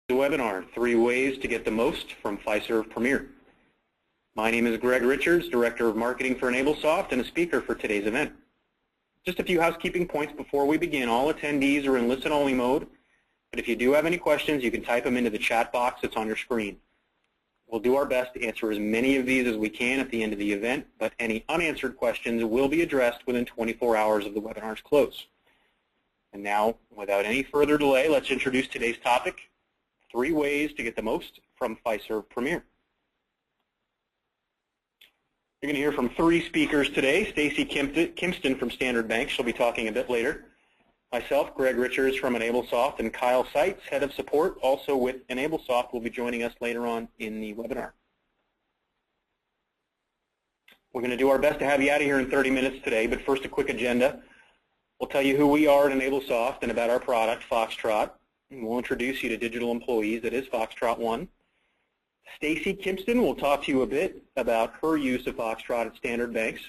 The webinar, 3 Ways to Get the Most from Fiserv Premier. My name is Greg Richards, Director of Marketing for EnableSoft and a speaker for today's event. Just a few housekeeping points before we begin. All attendees are in listen-only mode, but if you do have any questions, you can type them into the chat box that's on your screen. We'll do our best to answer as many of these as we can at the end of the event, but any unanswered questions will be addressed within 24 hours of the webinar's close. And now, without any further delay, let's introduce today's topic, 3 ways to get the most from Fiserv Premier. You're going to hear from 3 speakers today. Stacy Kimpston from Standard Bank, she'll be talking a bit later. Myself, Greg Richards from EnableSoft, and Kyle Seitz, Head of Support, also with EnableSoft, will be joining us later on in the webinar. We're going to do our best to have you out of here in 30 minutes today, but first a quick agenda. We'll tell you who we are at EnableSoft and about our product, Foxtrot. And we'll introduce you to digital employees, that is Foxtrot 1. Stacy Kimpston will talk to you a bit about her use of Foxtrot at Standard Banks,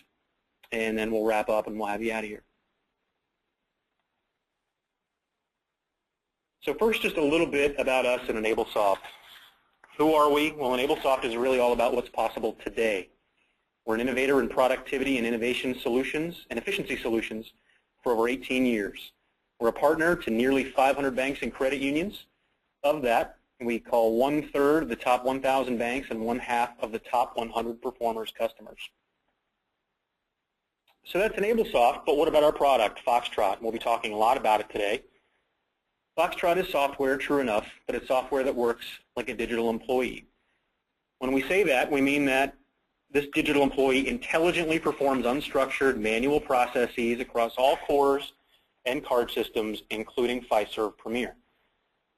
and then we'll wrap up and we'll have you out of here. So first, just a little bit about us at EnableSoft. Who are we? Well, EnableSoft is really all about what's possible today. We're an innovator in productivity and innovation solutions and efficiency solutions for over 18 years. We're a partner to nearly 500 banks and credit unions. Of that, we call 1/3 of the top 1,000 banks and 1/2 of the top 100 performers customers. So that's EnableSoft, but what about our product, Foxtrot? We'll be talking a lot about it today. Foxtrot is software, true enough, but it's software that works like a digital employee. When we say that, we mean that this digital employee intelligently performs unstructured manual processes across all cores and card systems, including Fiserv Premier.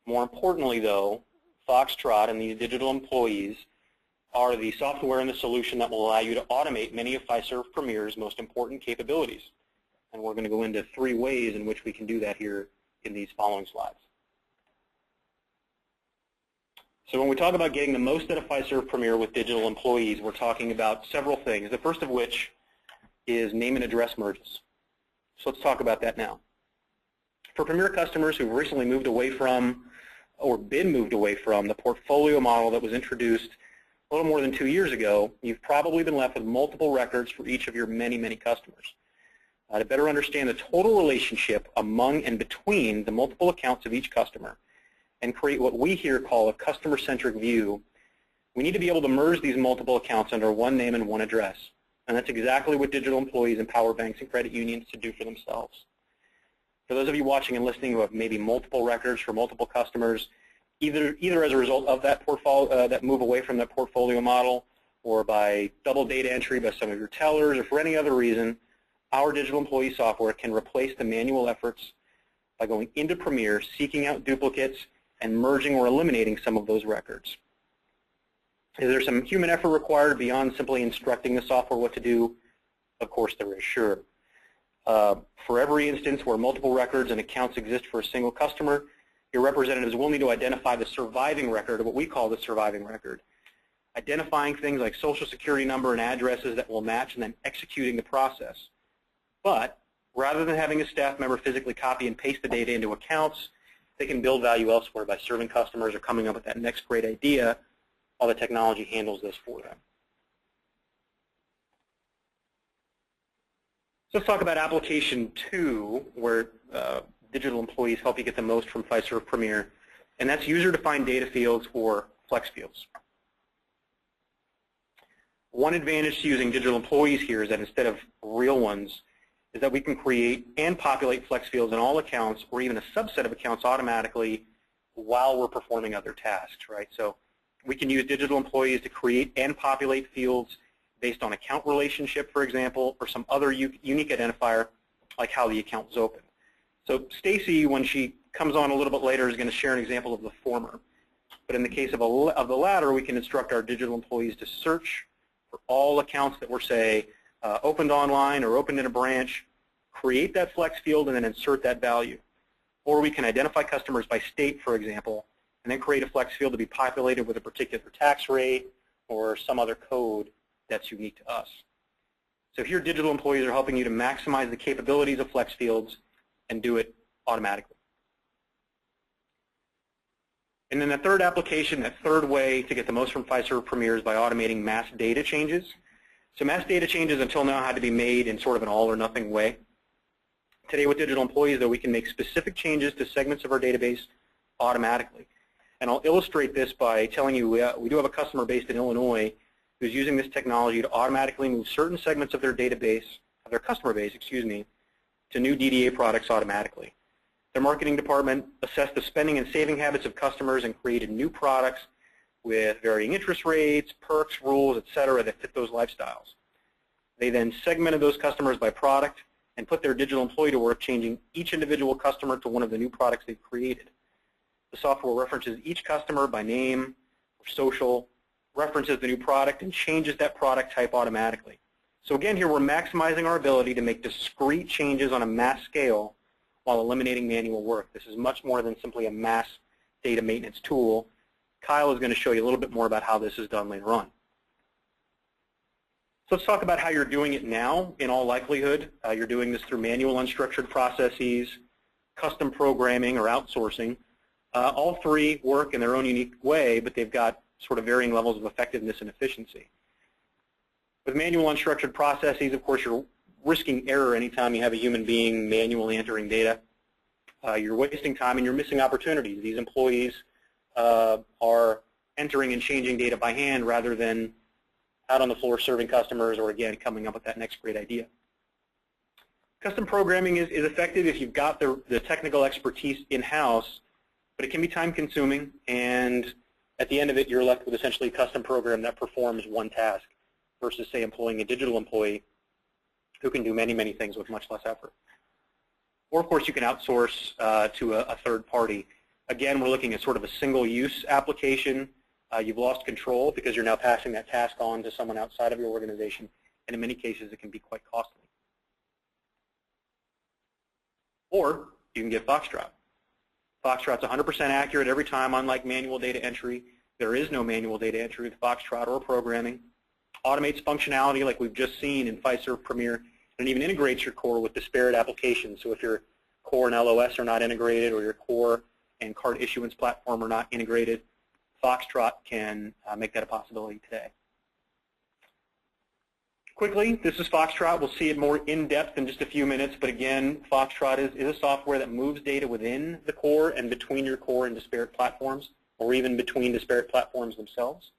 More importantly, though, Foxtrot and these digital employees are the software and the solution that will allow you to automate many of Fiserv Premier's most important capabilities. And we're going to go into 3 ways in which we can do that here in these following slides. So when we talk about getting the most out of Fiserv Premier with digital employees, we're talking about several things, the first of which is name and address merges. So let's talk about that now. For Premier customers who've recently moved away from or been moved away from the portfolio model that was introduced a little more than 2 years ago, you've probably been left with multiple records for each of your many, many customers. To better understand the total relationship among and between the multiple accounts of each customer and create what we here call a customer-centric view, we need to be able to merge these multiple accounts under one name and one address. And that's exactly what digital employees empower banks and credit unions to do for themselves. For those of you watching and listening who have maybe multiple records for multiple customers, either as a result of that portfolio, that move away from that portfolio model, or by double data entry by some of your tellers, or for any other reason, our digital employee software can replace the manual efforts by going into Premier, seeking out duplicates, and merging or eliminating some of those records. Is there some human effort required beyond simply instructing the software what to do? Of course there is, sure. For every instance where multiple records and accounts exist for a single customer, your representatives will need to identify the surviving record, or what we call the surviving record. Identifying things like social security number and addresses that will match, and then executing the process. But rather than having a staff member physically copy and paste the data into accounts, they can build value elsewhere by serving customers or coming up with that next great idea while the technology handles this for them. So let's talk about application 2, where digital employees help you get the most from Fiserv Premier, and that's user-defined data fields, or Flexfields. One advantage to using digital employees here is that instead of real ones, is that we can create and populate Flexfields in all accounts, or even a subset of accounts automatically while we're performing other tasks, right? So we can use digital employees to create and populate fields based on account relationship, for example, or some other unique identifier like how the account was opened. So Stacy, when she comes on a little bit later, is going to share an example of the former. But in the case of the latter, we can instruct our digital employees to search for all accounts that were, say, opened online or opened in a branch, create that flex field, and then insert that value. Or we can identify customers by state, for example, and then create a flex field to be populated with a particular tax rate or some other code that's unique to us. So here, digital employees are helping you to maximize the capabilities of flex fields and do it automatically. And then the third application, that third way to get the most from Fiserv Premier is by automating mass data changes. So mass data changes until now had to be made in sort of an all or nothing way. Today with digital employees, though, we can make specific changes to segments of our database automatically. And I'll illustrate this by telling you we do have a customer based in Illinois who's using this technology to automatically move certain segments of their database, of their customer base, excuse me, to new DDA products automatically. Their marketing department assessed the spending and saving habits of customers and created new products with varying interest rates, perks, rules, etc. that fit those lifestyles. They then segmented those customers by product and put their digital employee to work changing each individual customer to one of the new products they've created. The software references each customer by name or social, references the new product, and changes that product type automatically. So again, here we're maximizing our ability to make discrete changes on a mass scale while eliminating manual work. This is much more than simply a mass data maintenance tool. Kyle is going to show you a little bit more about how this is done later on. So let's talk about how you're doing it now. In all likelihood, you're doing this through manual unstructured processes, custom programming, or outsourcing. All three work in their own unique way, but they've got sort of varying levels of effectiveness and efficiency. With manual unstructured processes, of course, you're risking error anytime you have a human being manually entering data. You're wasting time and you're missing opportunities. These employees are entering and changing data by hand rather than out on the floor serving customers or, again, coming up with that next great idea. Custom programming is effective if you've got the technical expertise in-house, but it can be time-consuming, and at the end of it, you're left with essentially a custom program that performs one task versus, say, employing a digital employee who can do many, many things with much less effort. Or, of course, you can outsource to a third party. Again, we're looking at sort of a single-use application. You've lost control because you're now passing that task on to someone outside of your organization, and in many cases, it can be quite costly. Or you can get Foxtrot. Foxtrot's 100% accurate every time, unlike manual data entry. There is no manual data entry with Foxtrot or programming. Automates functionality like we've just seen in Fiserv Premier, and even integrates your core with disparate applications. So if your core and LOS are not integrated, or your core and card issuance platform are not integrated, Foxtrot can make that a possibility today. Quickly, this is Foxtrot. We'll see it more in depth in just a few minutes, but again, Foxtrot is a software that moves data within the core and between your core and disparate platforms, or even between disparate platforms themselves.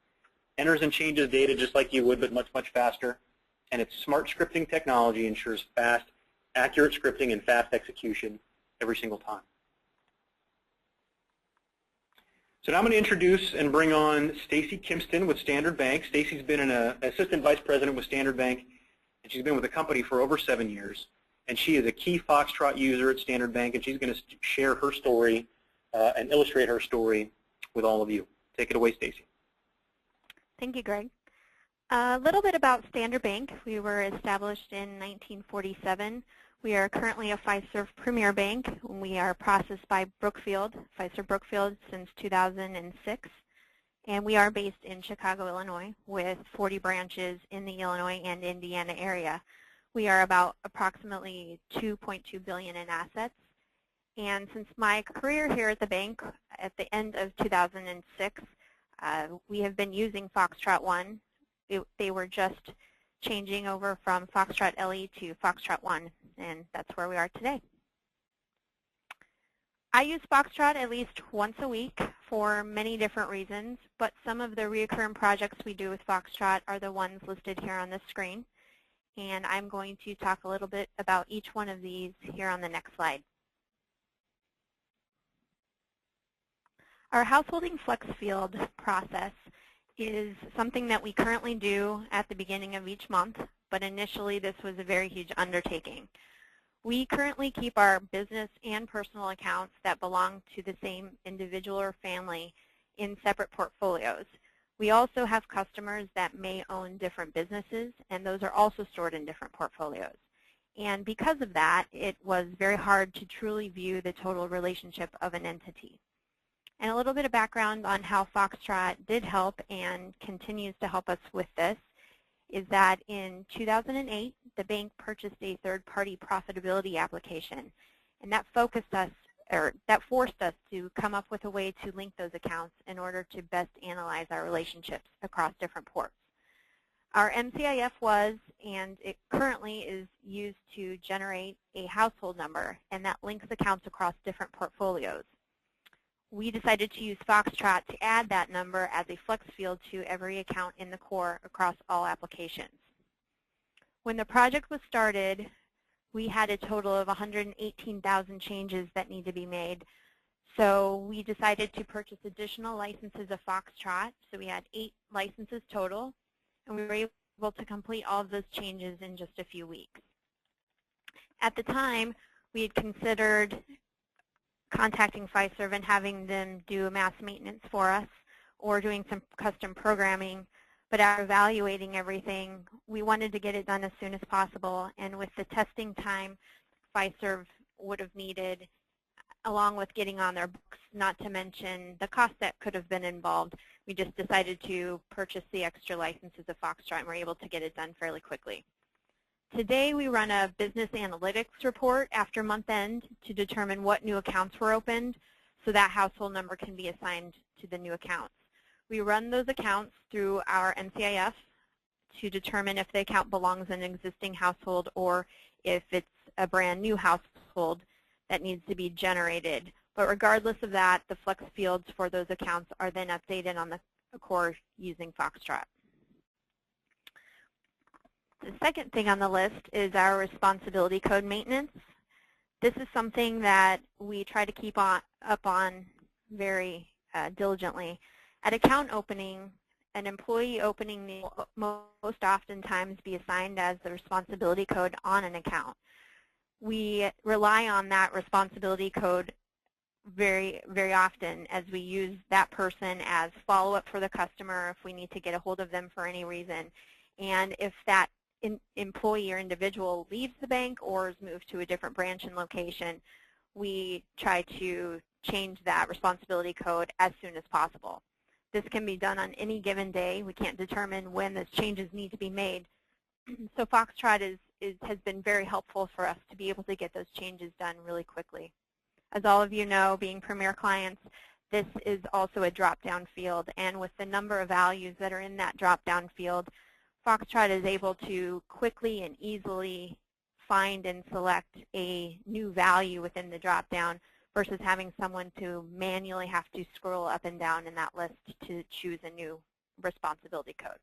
Enters and changes data just like you would, but much, much faster. And its smart scripting technology ensures fast, accurate scripting and fast execution every single time. So now I'm going to introduce and bring on Stacy Kimpston with Standard Bank. Stacy's been an assistant vice president with Standard Bank, and she's been with the company for over 7 years. And she is a key Foxtrot user at Standard Bank, and she's going to share her story and illustrate her story with all of you. Take it away, Stacy. Thank you, Greg. A little bit about Standard Bank. We were established in 1947. We are currently a Fiserv Premier Bank. We are processed by Brookfield, Fiserv Brookfield, since 2006. And we are based in Chicago, Illinois, with 40 branches in the Illinois and Indiana area. We are about approximately $2.2 billion in assets. And since my career here at the bank, at the end of 2006, we have been using Foxtrot 1. They were just changing over from Foxtrot LE to Foxtrot 1, and that's where we are today. I use Foxtrot at least once a week for many different reasons, but some of the recurring projects we do with Foxtrot are the ones listed here on this screen, and I'm going to talk a little bit about each one of these here on the next slide. Our householding Flexfield process is something that we currently do at the beginning of each month, but initially this was a very huge undertaking. We currently keep our business and personal accounts that belong to the same individual or family in separate portfolios. We also have customers that may own different businesses, and those are also stored in different portfolios. And because of that, it was very hard to truly view the total relationship of an entity. And a little bit of background on how Foxtrot did help and continues to help us with this is that in 2008, the bank purchased a third-party profitability application, and that focused us that forced us to come up with a way to link those accounts in order to best analyze our relationships across different ports. Our MCIF was, and it currently is used to generate a household number, and that links accounts across different portfolios. We decided to use Foxtrot to add that number as a flex field to every account in the core across all applications. When the project was started, we had a total of 118,000 changes that need to be made. So we decided to purchase additional licenses of Foxtrot. So we had 8 licenses total, and we were able to complete all of those changes in just a few weeks. At the time, we had considered contacting Fiserv and having them do mass maintenance for us or doing some custom programming. But after evaluating everything, we wanted to get it done as soon as possible. And with the testing time Fiserv would have needed, along with getting on their books, not to mention the cost that could have been involved, we just decided to purchase the extra licenses of Foxtrot and were able to get it done fairly quickly. Today we run a business analytics report after month end to determine what new accounts were opened so that household number can be assigned to the new accounts. We run those accounts through our MCIF to determine if the account belongs in an existing household or if it's a brand new household that needs to be generated. But regardless of that, the flex fields for those accounts are then updated on the core using Foxtrot. The second thing on the list is our responsibility code maintenance. This is something that we try to keep up on very diligently. At account opening, an employee opening will most oftentimes be assigned as the responsibility code on an account. We rely on that responsibility code very, very often as we use that person as follow-up for the customer if we need to get a hold of them for any reason. And if that employee or individual leaves the bank or is moved to a different branch and location, we try to change that responsibility code as soon as possible. This can be done on any given day. We can't determine when those changes need to be made. So Foxtrot has been very helpful for us to be able to get those changes done really quickly. As all of you know, being Premier clients, this is also a drop-down field. And with the number of values that are in that drop-down field, Foxtrot is able to quickly and easily find and select a new value within the drop-down versus having someone to manually have to scroll up and down in that list to choose a new responsibility code.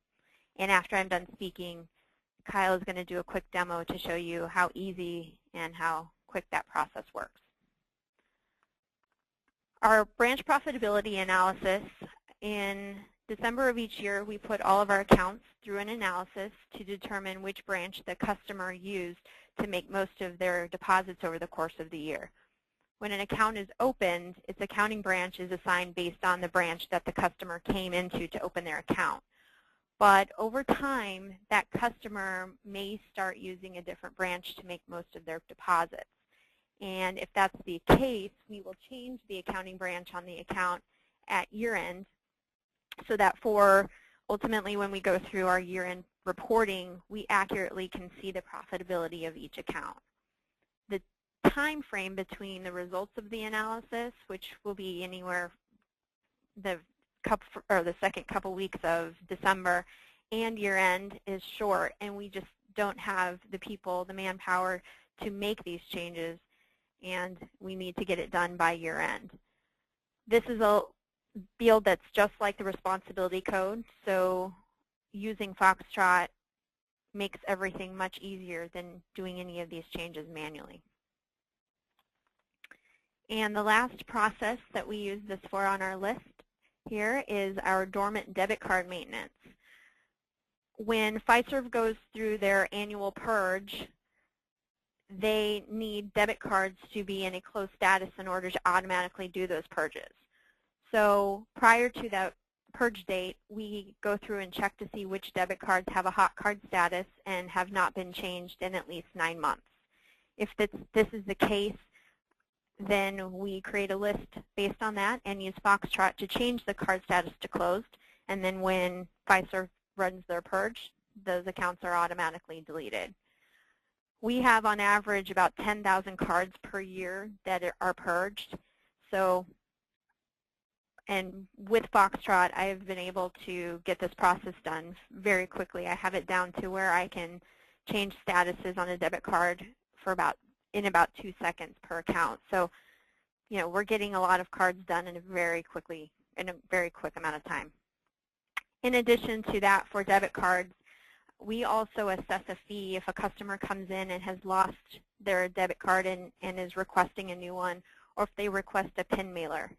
And after I'm done speaking, Kyle is going to do a quick demo to show you how easy and how quick that process works. Our branch profitability analysis, in December of each year, we put all of our accounts through an analysis to determine which branch the customer used to make most of their deposits over the course of the year. When an account is opened, its accounting branch is assigned based on the branch that the customer came into to open their account. But over time, that customer may start using a different branch to make most of their deposits. And if that's the case, we will change the accounting branch on the account at year-end so that for ultimately when we go through our year-end reporting, we accurately can see the profitability of each account. The time frame between the results of the analysis, which will be anywhere the second couple weeks of December, and year-end is short, and we just don't have the people, the manpower to make these changes, and we need to get it done by year-end. This is a field that's just like the responsibility code, so using Foxtrot makes everything much easier than doing any of these changes manually. And the last process that we use this for on our list here is our dormant debit card maintenance. When Fiserv goes through their annual purge, they need debit cards to be in a closed status in order to automatically do those purges. So prior to that purge date, we go through and check to see which debit cards have a hot card status and have not been changed in at least 9 months. If this is the case, then we create a list based on that and use Foxtrot to change the card status to closed. And then when Fiserv runs their purge, those accounts are automatically deleted. We have on average about 10,000 cards per year that are purged. So, and with Foxtrot, I've been able to get this process done very quickly. I have it down to where I can change statuses on a debit card for in about 2 seconds per account. So, we're getting a lot of cards done in a very quick amount of time. In addition to that, for debit cards, we also assess a fee if a customer comes in and has lost their debit card and is requesting a new one, or if they request a PIN mailer.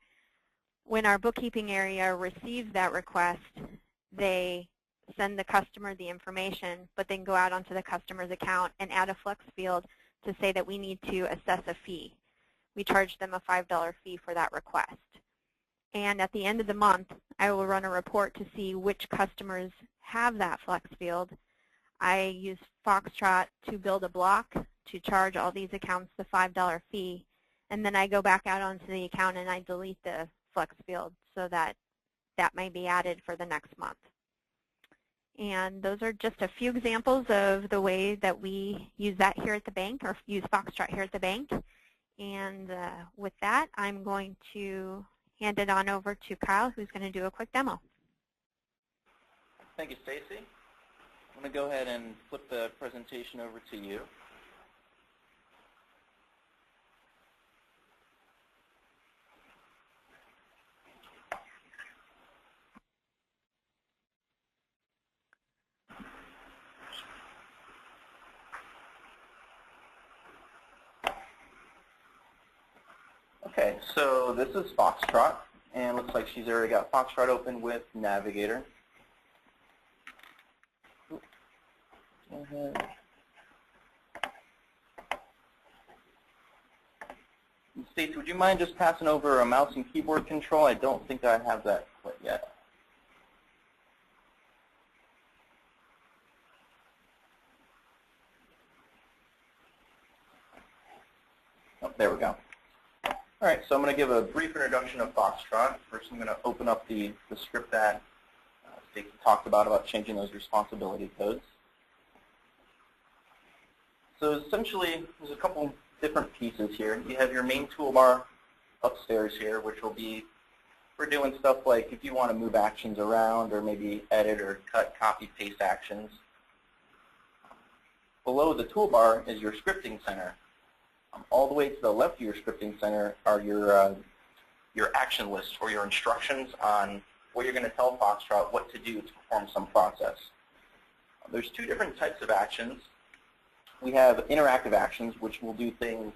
When our bookkeeping area receives that request, they send the customer the information, but then go out onto the customer's account and add a flex field to say that we need to assess a fee. We charge them a $5 fee for that request. And at the end of the month, I will run a report to see which customers have that flex field. I use Foxtrot to build a block to charge all these accounts the $5 fee, and then I go back out onto the account and I delete the flex field so that that may be added for the next month. And those are just a few examples of the way that we use that here at the bank, or use Foxtrot here at the bank. And with that, I'm going to hand it on over to Kyle, who's going to do a quick demo. Thank you, Stacy. I'm going to go ahead and flip the presentation over to you. Okay, so this is Foxtrot, and looks like she's already got Foxtrot open with Navigator. Go ahead. Stacey, would you mind just passing over a mouse and keyboard control? I don't think I have that quite yet. Oh, there we go. All right, so I'm going to give a brief introduction of Foxtrot. First, I'm going to open up the script that Stacey talked about changing those responsibility codes. So essentially, there's a couple different pieces here. You have your main toolbar upstairs here, which will be for doing stuff like if you want to move actions around or maybe edit or cut, copy, paste actions. Below the toolbar is your scripting center. All the way to the left of your scripting center are your action lists or your instructions on what you're going to tell Foxtrot what to do to perform some process. There's two different types of actions. We have interactive actions, which will do things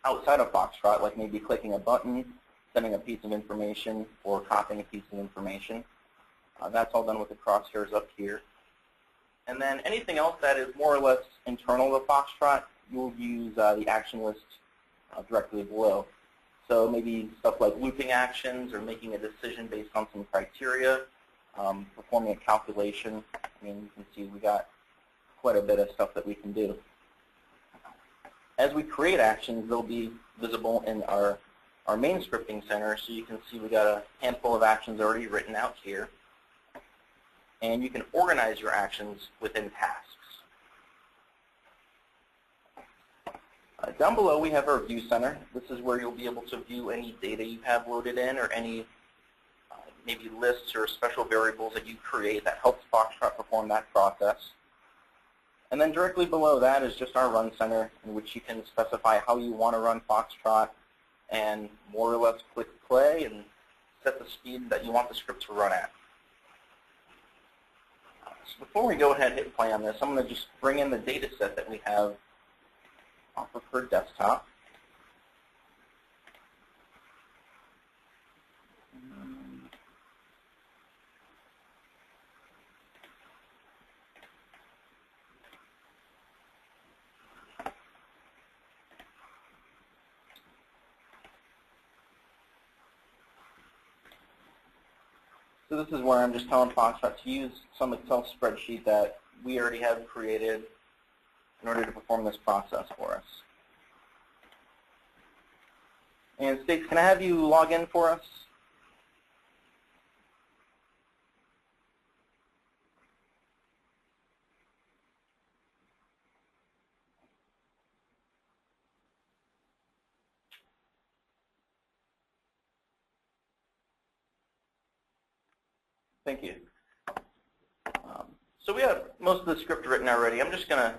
outside of Foxtrot, like maybe clicking a button, sending a piece of information, or copying a piece of information. That's all done with the crosshairs up here. And then anything else that is more or less internal to Foxtrot, you'll use the action list directly below. So maybe stuff like looping actions or making a decision based on some criteria, performing a calculation. I mean, you can see we got quite a bit of stuff that we can do. As we create actions, they'll be visible in our main scripting center. So you can see we got a handful of actions already written out here. And you can organize your actions within tasks. Down below, we have our View Center. This is where you'll be able to view any data you have loaded in or any maybe lists or special variables that you create that helps Foxtrot perform that process. And then directly below that is just our Run Center, in which you can specify how you want to run Foxtrot and more or less click play and set the speed that you want the script to run at. So before we go ahead and hit play on this, I'm going to just bring in the data set that we have off of her desktop. So this is where I'm just telling Foxtrot to use some Excel spreadsheet that we already have created in order to perform this process for us. And Stace, can I have you log in for us? Thank you. So we have most of the script written already. I'm just going to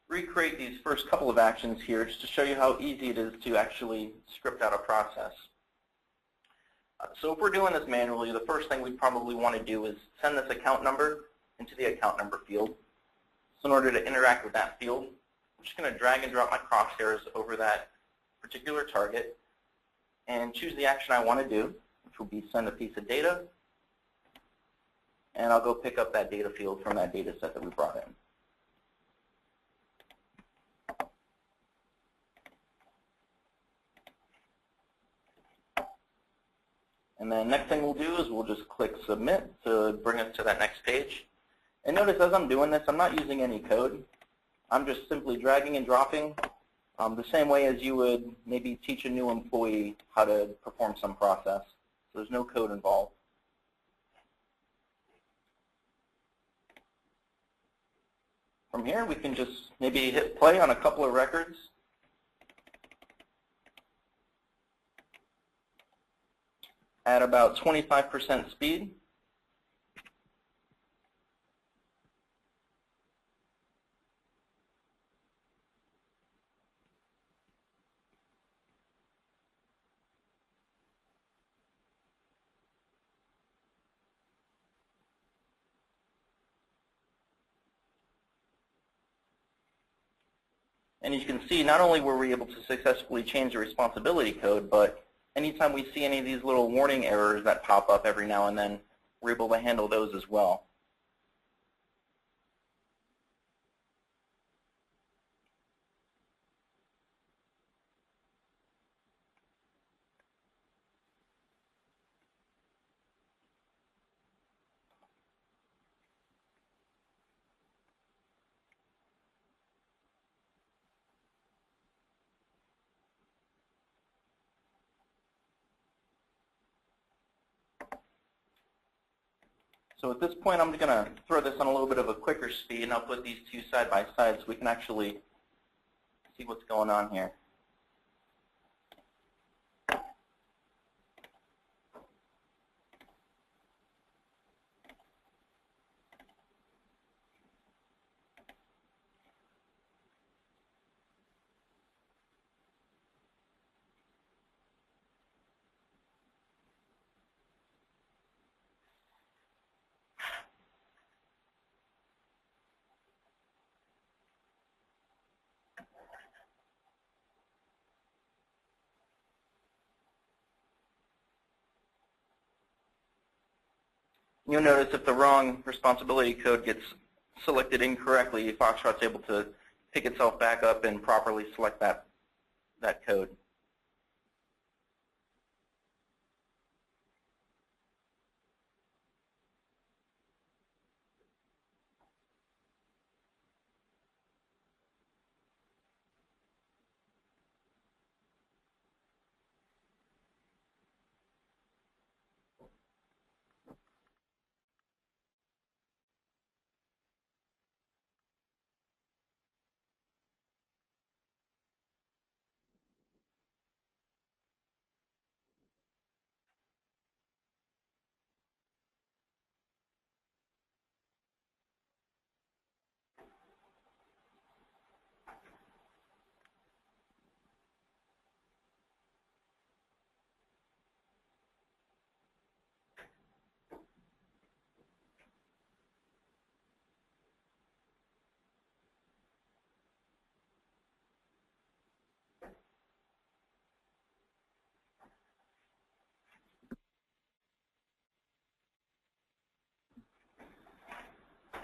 recreate these first couple of actions here just to show you how easy it is to actually script out a process. So if we're doing this manually, the first thing we'd probably want to do is send this account number into the account number field. So in order to interact with that field, I'm just going to drag and drop my crosshairs over that particular target and choose the action I want to do, which will be send a piece of data. And I'll go pick up that data field from that data set that we brought in. And then next thing we'll do is we'll just click Submit to bring us to that next page. And notice as I'm doing this, I'm not using any code. I'm just simply dragging and dropping the same way as you would maybe teach a new employee how to perform some process. So there's no code involved. From here, we can just maybe hit play on a couple of records. At about 25% speed. And as you can see, not only were we able to successfully change the responsibility code, but anytime we see any of these little warning errors that pop up every now and then, we're able to handle those as well. So at this point, I'm going to throw this on a little bit of a quicker speed, and I'll put these two side by side so we can actually see what's going on here. You'll notice if the wrong responsibility code gets selected incorrectly, Foxtrot's able to pick itself back up and properly select that code.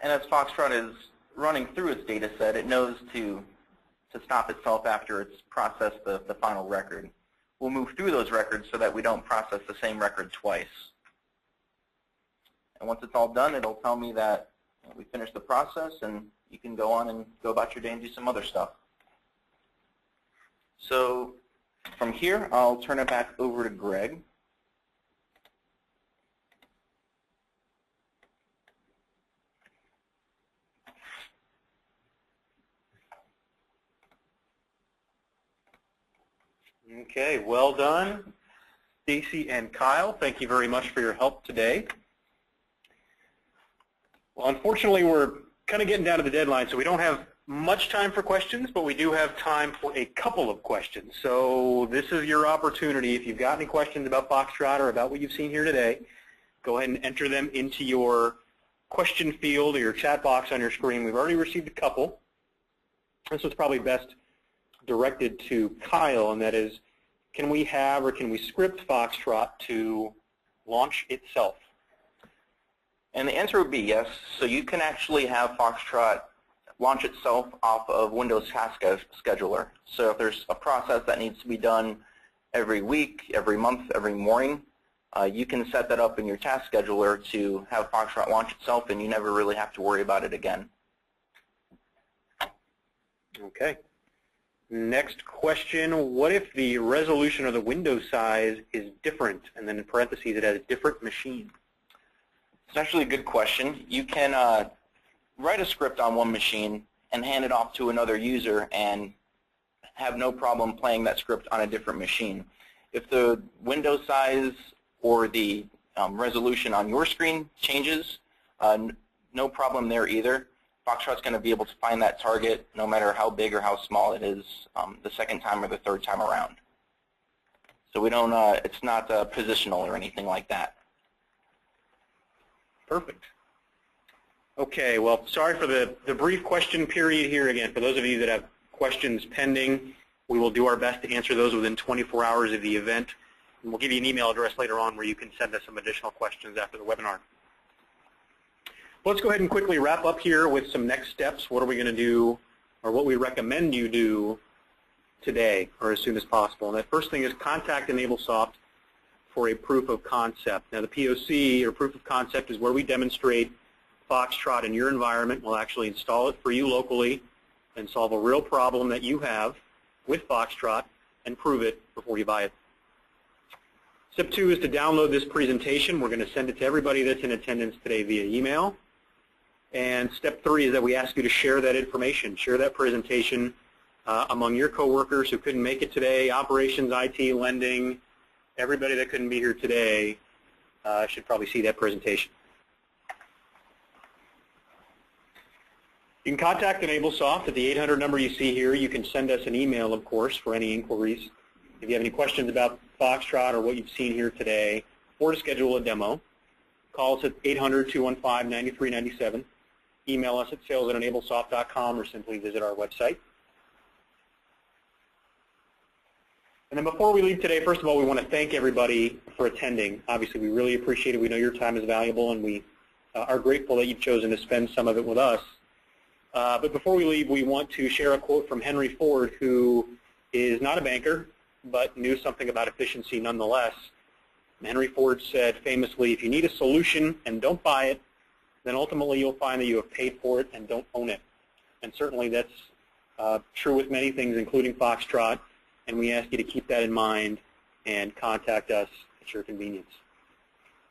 And as Foxtrot is running through its data set, it knows to stop itself after it's processed the final record. We'll move through those records so that we don't process the same record twice. And once it's all done, it'll tell me that we finished the process and you can go on and go about your day and do some other stuff. So from here, I'll turn it back over to Greg. Okay, well done, Stacy and Kyle. Thank you very much for your help today. Well, unfortunately, we're kind of getting down to the deadline, so we don't have much time for questions, but we do have time for a couple of questions. So this is your opportunity. If you've got any questions about Foxtrot or about what you've seen here today, go ahead and enter them into your question field or your chat box on your screen. We've already received a couple. This was probably best directed to Kyle, and that is, can we have or can we script Foxtrot to launch itself? And the answer would be yes. So you can actually have Foxtrot launch itself off of Windows Task Scheduler. So if there's a process that needs to be done every week, every month, every morning, you can set that up in your task scheduler to have Foxtrot launch itself, and you never really have to worry about it again. Okay. Next question, what if the resolution or the window size is different? And then in parentheses it has a different machine. It's actually a good question. You can write a script on one machine and hand it off to another user and have no problem playing that script on a different machine. If the window size or the resolution on your screen changes, no problem there either. Foxtrot's going to be able to find that target no matter how big or how small it is the second time or the third time around. So we don't, it's not positional or anything like that. Perfect. Okay, well, sorry for the brief question period here again. For those of you that have questions pending, we will do our best to answer those within 24 hours of the event. And we'll give you an email address later on where you can send us some additional questions after the webinar. Let's go ahead and quickly wrap up here with some next steps. What are we going to do, or what we recommend you do today or as soon as possible? And that first thing is contact EnableSoft for a proof of concept. Now the POC, or proof of concept, is where we demonstrate Foxtrot in your environment. We'll actually install it for you locally and solve a real problem that you have with Foxtrot and prove it before you buy it. Step 2 is to download this presentation. We're going to send it to everybody that's in attendance today via email. And step 3 is that we ask you to share that information, share that presentation among your coworkers who couldn't make it today, operations, IT, lending, everybody that couldn't be here today should probably see that presentation. You can contact EnableSoft at the 800 number you see here. You can send us an email, of course, for any inquiries. If you have any questions about Foxtrot or what you've seen here today, or to schedule a demo, call us at 800-215-9397. Email us at sales@enablesoft.com or simply visit our website. And then before we leave today, first of all, we want to thank everybody for attending. Obviously, we really appreciate it. We know your time is valuable, and we are grateful that you've chosen to spend some of it with us. But before we leave, we want to share a quote from Henry Ford, who is not a banker, but knew something about efficiency nonetheless. And Henry Ford said famously, if you need a solution and don't buy it, then ultimately you'll find that you have paid for it and don't own it. And certainly that's true with many things, including Foxtrot, and we ask you to keep that in mind and contact us at your convenience.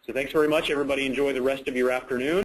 So thanks very much, everybody. Enjoy the rest of your afternoon.